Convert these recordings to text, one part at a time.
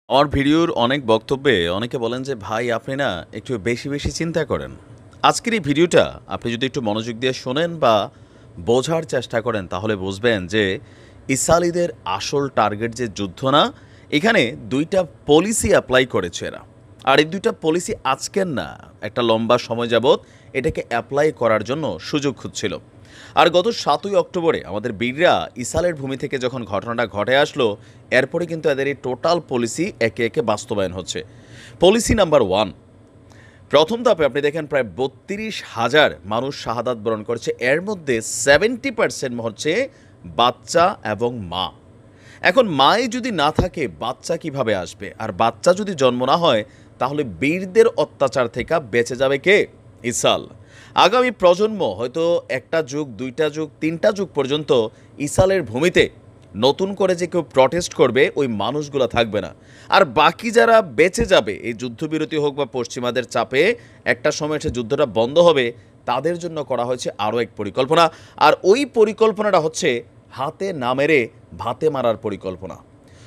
আমার ভিডিওর অনেক বক্তব্যে অনেকে বলেন যে ভাই আপনি না একটু বেশি বেশি চিন্তা করেন। আজকের এই ভিডিওটা আপনি যদি একটু মনোযোগ দিয়ে শোনেন বা বোঝার চেষ্টা করেন তাহলে বুঝবেন যে ইসরায়েলিদের আসল টার্গেট যে যুদ্ধ না, এখানে দুইটা পলিসি অ্যাপ্লাই করেছে এরা। আর এই দুইটা পলিসি আজকের না, একটা লম্বা সময় যাবৎ এটাকে অ্যাপ্লাই করার জন্য সুযোগ খুঁজছিল। আর গত ৭ই অক্টোবরে আমাদের বীররা ইসরায়েলের ভূমি থেকে যখন ঘটনাটা ঘটে আসলো, এরপরে কিন্তু এদের এই টোটাল পলিসি একে একে বাস্তবায়ন হচ্ছে। পলিসি নাম্বার 1, প্রথম ধাপে আপনি দেখেন প্রায় ৩২,০০০ মানুষ শাহাদাত বরণ করেছে। এর মধ্যে 70% হচ্ছে বাচ্চা এবং মা। এখন মাই যদি না থাকে বাচ্চা কিভাবে আসবে? আর বাচ্চা যদি জন্ম না হয় তাহলে বীরদের অত্যাচার থেকে বেঁচে যাবে কে? ইসরায়েল। আগামী প্রজন্ম হয়তো একটা যুগ, দুইটা যুগ, তিনটা যুগ পর্যন্ত ইসরায়েলের ভূমিতে নতুন করে যে কেউ প্রটেস্ট করবে ওই মানুষগুলো থাকবে না। আর বাকি যারা বেঁচে যাবে এই যুদ্ধবিরতি হোক বা পশ্চিমাদের চাপে একটা সময় সে যুদ্ধটা বন্ধ হবে, তাদের জন্য করা হয়েছে আরও এক পরিকল্পনা। আর ওই পরিকল্পনাটা হচ্ছে হাতে না মেরে ভাতে মারার পরিকল্পনা।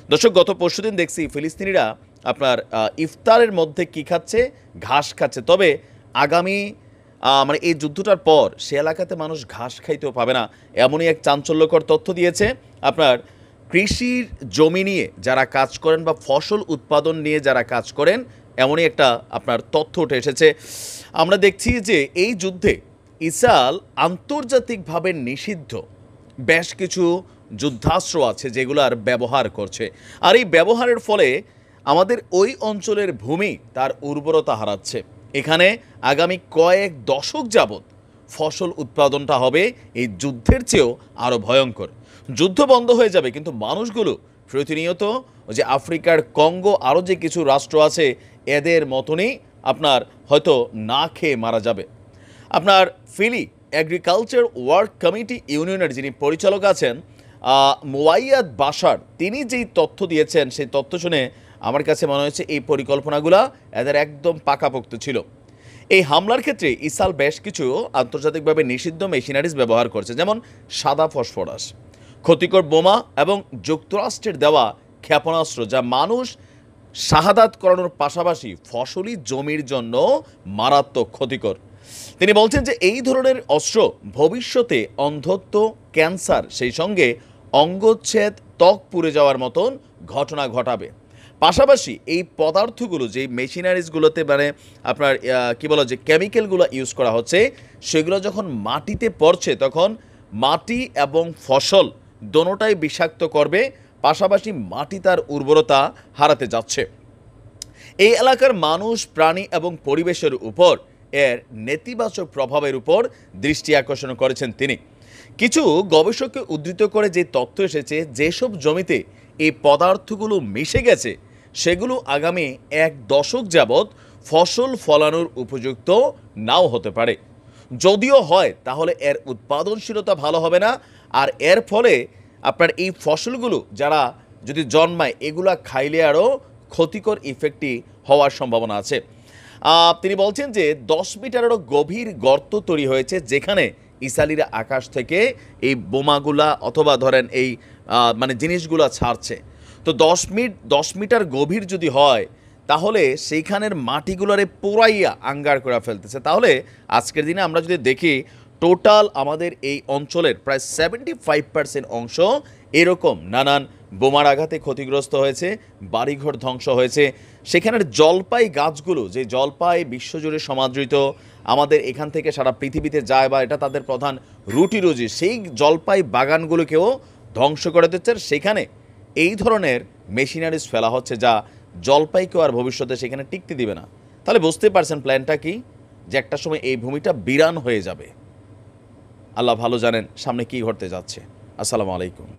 দর্শক, গত পরশুদিন দেখছি ফিলিস্তিনিরা আপনার ইফতারের মধ্যে কি খাচ্ছে? ঘাস খাচ্ছে। তবে আগামী মানে এই যুদ্ধটার পর সে এলাকাতে মানুষ ঘাস খাইতেও পাবে না, এমনই এক চাঞ্চল্যকর তথ্য দিয়েছে আপনার কৃষির জমি নিয়ে যারা কাজ করেন বা ফসল উৎপাদন নিয়ে যারা কাজ করেন, এমনই একটা আপনার তথ্য উঠে এসেছে। আমরা দেখছি যে এই যুদ্ধে ইসরায়েল আন্তর্জাতিকভাবে নিষিদ্ধ বেশ কিছু যুদ্ধাস্ত্র আছে যেগুলার ব্যবহার করছে। আর এই ব্যবহারের ফলে আমাদের ওই অঞ্চলের ভূমি তার উর্বরতা হারাচ্ছে। এখানে আগামী কয়েক দশক যাবৎ ফসল উৎপাদনটা হবে এই যুদ্ধের চেয়েও আরও ভয়ঙ্কর। যুদ্ধ বন্ধ হয়ে যাবে কিন্তু মানুষগুলো প্রতিনিয়ত যে আফ্রিকার কঙ্গো আরও যে কিছু রাষ্ট্র আছে এদের মতনই আপনার হয়তো না খেয়ে মারা যাবে। আপনার ফিলি এগ্রিকালচার ওয়ার্ক কমিটি ইউনিয়নের যিনি পরিচালক আছেন মোয়াইয়াদ বাশার, তিনি যেই তথ্য দিয়েছেন সেই তথ্য শুনে আমার কাছে মনে হয়েছে এই পরিকল্পনাগুলো এদের একদম পাকাপোক্ত ছিল। এই হামলার ক্ষেত্রে ইসরায়েল বেশ কিছু আন্তর্জাতিকভাবে নিষিদ্ধ মেশিনারিজ ব্যবহার করছে, যেমন সাদা ফসফরাস, ক্ষতিকর বোমা এবং যুক্তরাষ্ট্রের দেওয়া ক্ষেপণাস্ত্র, যা মানুষ শাহাদাত করানোর পাশাপাশি ফসলি জমির জন্য মারাত্মক ক্ষতিকর। তিনি বলছেন যে এই ধরনের অস্ত্র ভবিষ্যতে অন্ধত্ব, ক্যান্সার, সেই সঙ্গে অঙ্গচ্ছেদ, ত্বক পুড়ে যাওয়ার মতন ঘটনা ঘটাবে। পাশাপাশি এই পদার্থগুলো যেই মেশিনারিজগুলোতে মানে আপনার কি বলা যে কেমিক্যালগুলো ইউজ করা হচ্ছে, সেগুলো যখন মাটিতে পড়ছে তখন মাটি এবং ফসল দোনোটাই বিষাক্ত করবে, পাশাপাশি মাটি তার উর্বরতা হারাতে যাচ্ছে। এই এলাকার মানুষ, প্রাণী এবং পরিবেশের উপর এর নেতিবাচক প্রভাবের উপর দৃষ্টি আকর্ষণ করেছেন তিনি। কিছু গবেষককে উদ্ধৃত করে যে তথ্য এসেছে, যেসব জমিতে এই পদার্থগুলো মিশে গেছে সেগুলো আগামী এক দশক যাবৎ ফসল ফলানোর উপযুক্ত নাও হতে পারে। যদিও হয় তাহলে এর উৎপাদনশীলতা ভালো হবে না, আর এর ফলে আপনার এই ফসলগুলো যারা যদি জন্মায় এগুলা খাইলে আরও ক্ষতিকর ইফেক্টই হওয়ার সম্ভাবনা আছে। তিনি বলছেন যে 10 মিটারেরও গভীর গর্ত তৈরি হয়েছে, যেখানে ইসরায়েলিরা আকাশ থেকে এই বোমাগুলা অথবা ধরেন এই মানে জিনিসগুলা ছাড়ছে। তো 10 মিটার গভীর যদি হয় তাহলে সেইখানের মাটিগুলোরে পোড়াইয়া আঙ্গার করে ফেলতেছে। তাহলে আজকের দিনে আমরা যদি দেখি টোটাল আমাদের এই অঞ্চলের প্রায় 75% অংশ এরকম নানান বোমার আঘাতে ক্ষতিগ্রস্ত হয়েছে, বাড়িঘর ধ্বংস হয়েছে। সেখানের জলপাই গাছগুলো, যে জলপাই বিশ্বজুড়ে সমাদৃত, আমাদের এখান থেকে সারা পৃথিবীতে যায় বা এটা তাদের প্রধান রুটি রুজি, সেই জলপাই বাগানগুলোকেও ধ্বংস করে দিচ্ছে। সেখানে এই ধরনের মেশিনারিজ ফেলা হচ্ছে যা জলপাইকেও আর ভবিষ্যতে সেখানে টিকতে দিবে না। তাহলে বুঝতে পারছেন প্ল্যানটা কি, যে একটা সময় এই ভূমিটা বিরান হয়ে যাবে। আল্লাহ ভালো জানেন সামনে কি ঘটতে যাচ্ছে। আসসালামু আলাইকুম।